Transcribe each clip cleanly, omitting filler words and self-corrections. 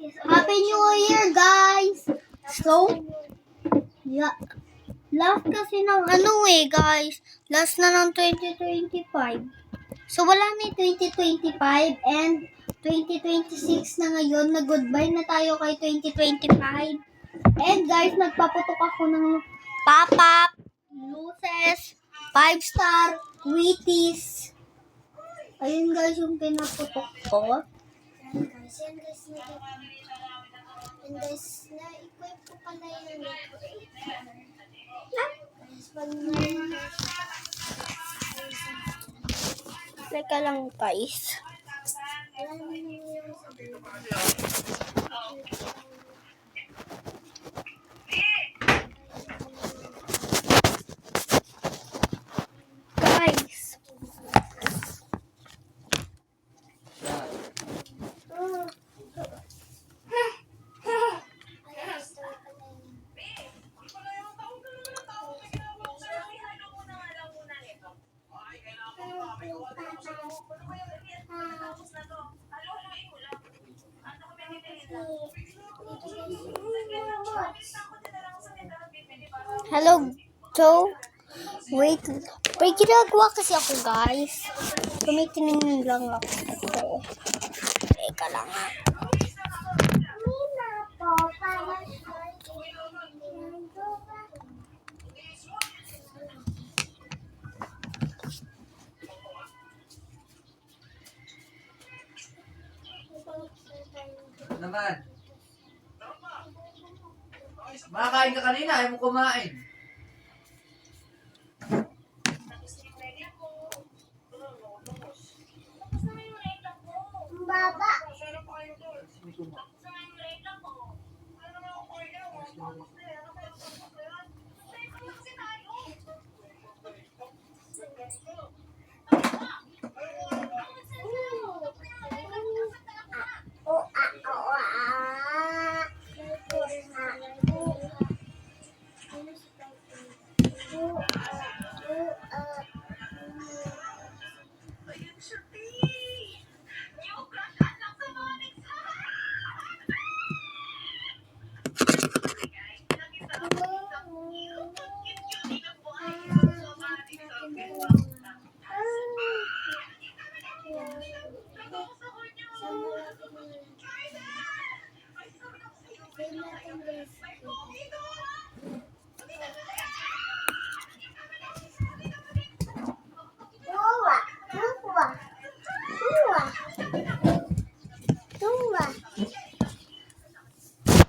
Happy New Year, guys! So, yeah, last kasi ng guys. Last na ng 2025. So, wala na yung 2025 and 2026 na ngayon. Nag-goodbye na tayo kay 2025. And guys, nagpaputok ako ng pop-up, luces, 5-star, Wheaties. Ayun guys, yung pinaputok ko. And guys, na-equip ko pala yung Teka lang guys. Guys. Hello, so, wait, may ginagawa kasi ako guys. Tumitingin lang ako. Teka lang ha. Naman. Makakain ka kanina, ayaw mo kumain. Baba.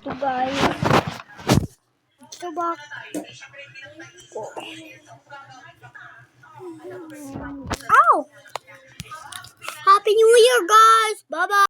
Ito guys. Ito ba? Ow! Happy New Year guys! Bye-bye!